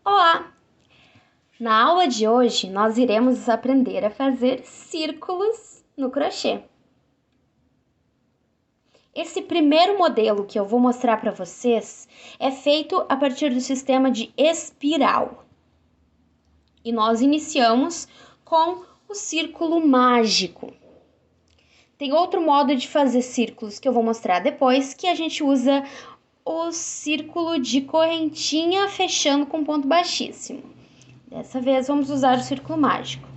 Olá! Na aula de hoje, nós iremos aprender a fazer círculos no crochê. Esse primeiro modelo que eu vou mostrar para vocês é feito a partir do sistema de espiral. E nós iniciamos com o círculo mágico. Tem outro modo de fazer círculos que eu vou mostrar depois, que a gente usa o círculo de correntinha fechando com ponto baixíssimo. Dessa vez vamos usar o círculo mágico.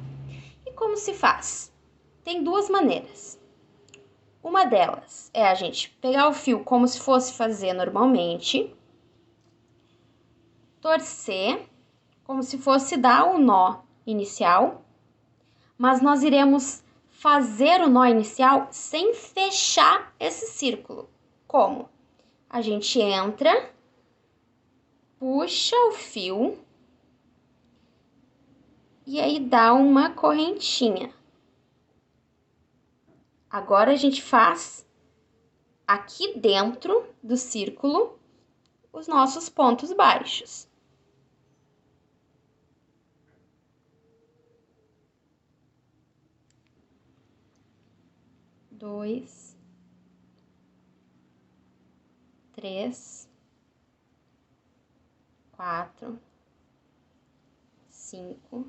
E como se faz? Tem duas maneiras. Uma delas é a gente pegar o fio como se fosse fazer normalmente, torcer, como se fosse dar o nó inicial, mas nós iremos fazer o nó inicial sem fechar esse círculo. Como? A gente entra, puxa o fio e aí dá uma correntinha. Agora a gente faz aqui dentro do círculo os nossos pontos baixos. Dois, três, quatro, cinco,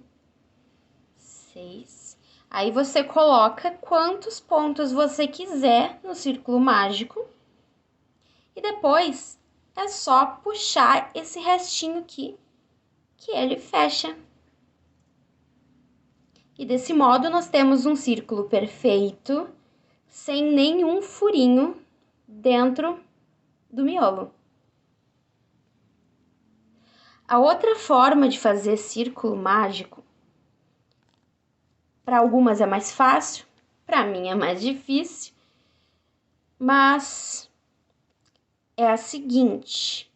seis. Aí você coloca quantos pontos você quiser no círculo mágico e depois é só puxar esse restinho aqui que ele fecha. E desse modo nós temos um círculo perfeito, sem nenhum furinho dentro do miolo. A outra forma de fazer círculo mágico, para algumas é mais fácil, para mim é mais difícil, mas é a seguinte.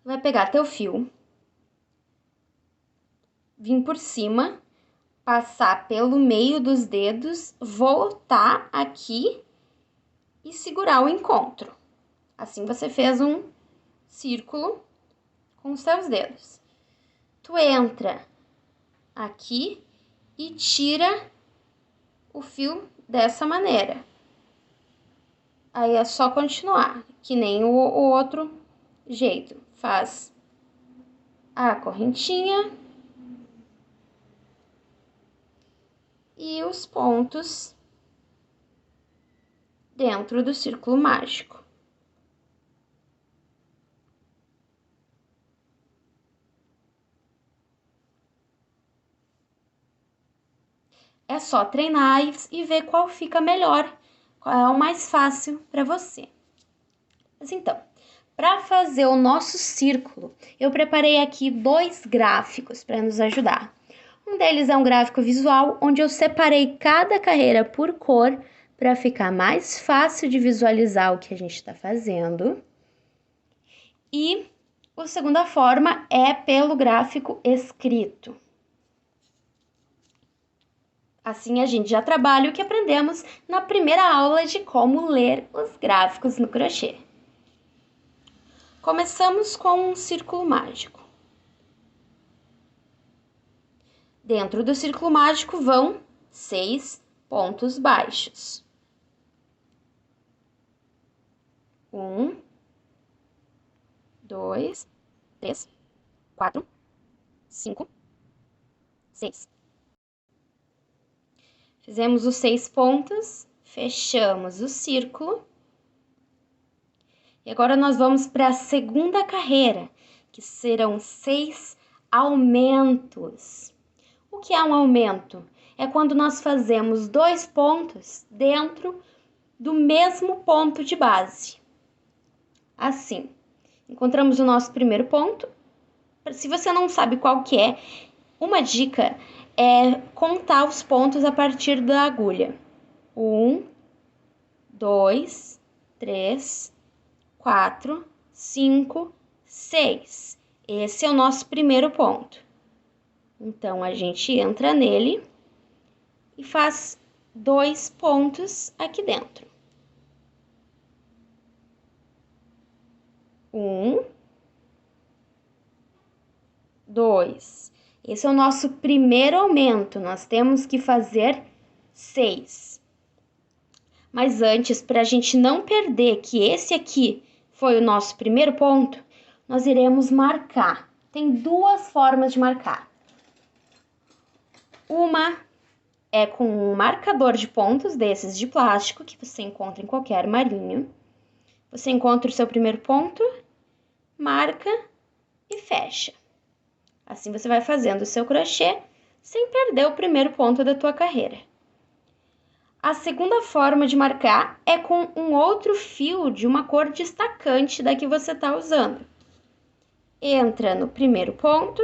Vai pegar teu fio, vir por cima, passar pelo meio dos dedos, voltar aqui e segurar o encontro. Assim você fez um círculo com os seus dedos. Tu entra aqui e tira o fio dessa maneira. Aí é só continuar, que nem o outro jeito. Faz a correntinha e os pontos dentro do círculo mágico. É só treinar e ver qual fica melhor, qual é o mais fácil para você. Mas então, para fazer o nosso círculo, eu preparei aqui 2 gráficos para nos ajudar. Um deles é um gráfico visual, onde eu separei cada carreira por cor para ficar mais fácil de visualizar o que a gente está fazendo. E a segunda forma é pelo gráfico escrito. Assim a gente já trabalha o que aprendemos na primeira aula de como ler os gráficos no crochê. Começamos com um círculo mágico. Dentro do círculo mágico vão 6 pontos baixos. 1, 2, 3, 4, 5, 6. Fizemos os 6 pontos, fechamos o círculo. E agora nós vamos para a segunda carreira, que serão 6 aumentos. O que é um aumento? É quando nós fazemos 2 pontos dentro do mesmo ponto de base. Assim, encontramos o nosso primeiro ponto. Se você não sabe qual que é, uma dica é contar os pontos a partir da agulha. 1, 2, 3, 4, 5, 6. Esse é o nosso primeiro ponto. Então, a gente entra nele e faz 2 pontos aqui dentro. 2. Esse é o nosso primeiro aumento, nós temos que fazer 6. Mas antes, para a gente não perder que esse aqui foi o nosso primeiro ponto, nós iremos marcar. Tem duas formas de marcar. Uma é com um marcador de pontos desses de plástico, que você encontra em qualquer armarinho. Você encontra o seu primeiro ponto, marca e fecha. Assim você vai fazendo o seu crochê sem perder o primeiro ponto da tua carreira. A segunda forma de marcar é com um outro fio de uma cor destacante da que você está usando. Entra no primeiro ponto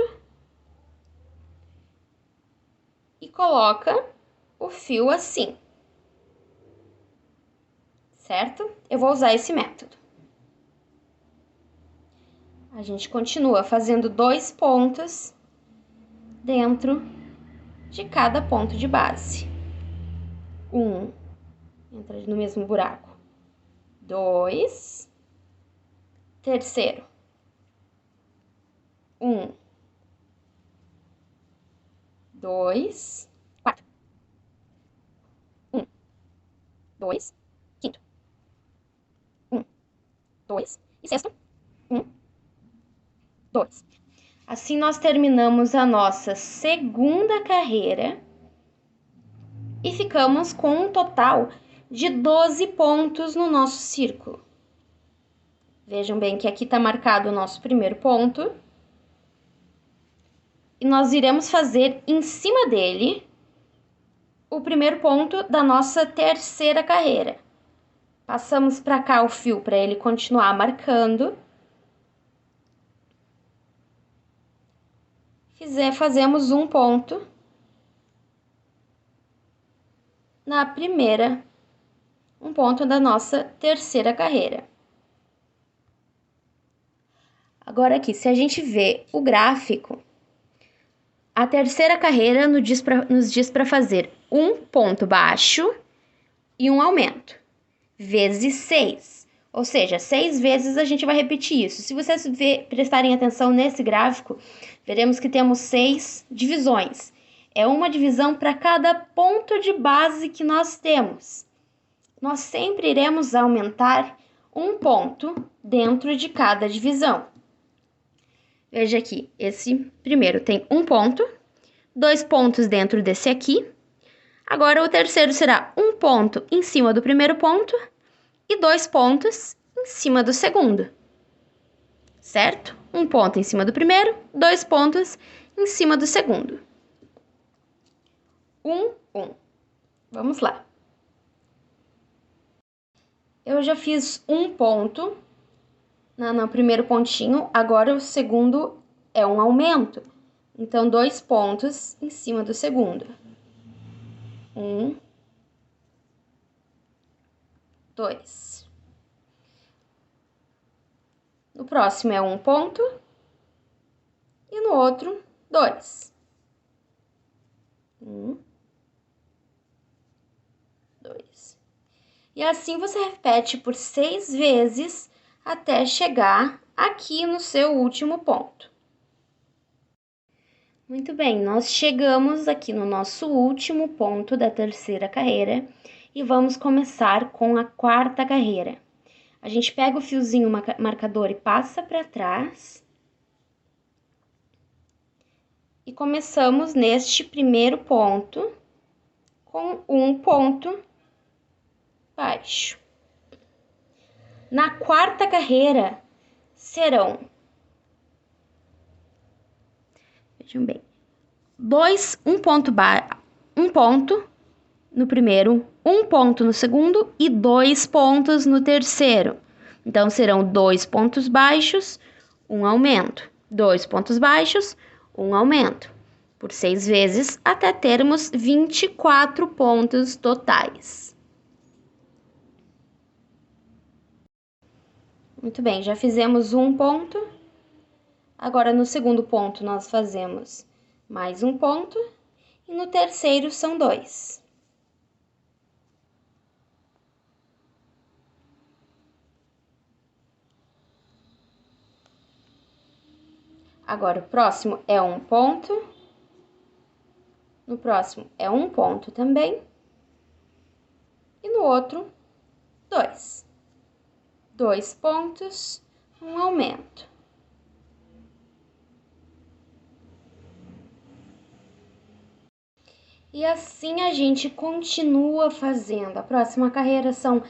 e coloca o fio assim, certo? Eu vou usar esse método. A gente continua fazendo 2 pontos dentro de cada ponto de base. 1, entra no mesmo buraco. 2, terceiro. 1, 2, quarto. 1, 2, quinto. 1, 2 e sexto. 1, 2. Assim nós terminamos a nossa segunda carreira e ficamos com um total de 12 pontos no nosso círculo. Vejam bem que aqui está marcado o nosso primeiro ponto. E nós iremos fazer em cima dele o primeiro ponto da nossa terceira carreira. Passamos para cá o fio para ele continuar marcando. Fazemos um ponto na primeira, um ponto da nossa terceira carreira. Agora aqui, se a gente vê o gráfico, a terceira carreira nos diz para fazer um ponto baixo e um aumento, vezes 6. Ou seja, 6 vezes a gente vai repetir isso. Se vocês prestarem atenção nesse gráfico, veremos que temos 6 divisões. É uma divisão para cada ponto de base que nós temos. Nós sempre iremos aumentar um ponto dentro de cada divisão. Veja aqui, esse primeiro tem um ponto, 2 pontos dentro desse aqui. Agora o terceiro será um ponto em cima do primeiro ponto e 2 pontos em cima do segundo, certo? Um ponto em cima do primeiro, 2 pontos em cima do segundo. 1, 1. Vamos lá. Eu já fiz um ponto no primeiro pontinho, agora o segundo é um aumento. Então, 2 pontos em cima do segundo. 1, 2. No próximo é um ponto e no outro, 2. 1, 2. E assim você repete por 6 vezes até chegar aqui no seu último ponto. Muito bem, nós chegamos aqui no nosso último ponto da terceira carreira e vamos começar com a quarta carreira. A gente pega o fiozinho marcador e passa para trás. E começamos neste primeiro ponto com um ponto baixo. Na quarta carreira serão, vejam bem, um ponto no primeiro, um ponto no segundo e 2 pontos no terceiro. Então serão 2 pontos baixos, um aumento, 2 pontos baixos, um aumento, por 6 vezes até termos 24 pontos totais. Muito bem, já fizemos um ponto. Agora, no segundo ponto, nós fazemos mais um ponto. E no terceiro, são 2. Agora, o próximo é um ponto. No próximo é um ponto também. E no outro, 2. 2 pontos, um aumento. E assim a gente continua fazendo. A próxima carreira são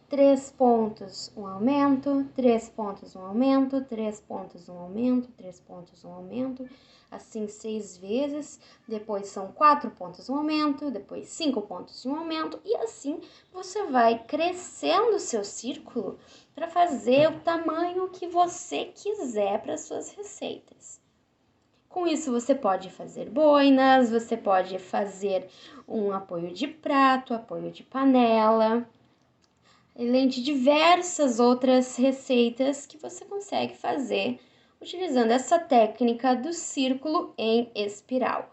3 pontos, um aumento, 3 pontos, um aumento, 3 pontos, um aumento, 3 pontos, um aumento, assim 6 vezes. Depois são 4 pontos, um aumento, depois 5 pontos, um aumento, e assim você vai crescendo o seu círculo para fazer o tamanho que você quiser para suas receitas. Com isso, você pode fazer boinas, você pode fazer um apoio de prato, apoio de panela, além de diversas outras receitas que você consegue fazer utilizando essa técnica do círculo em espiral.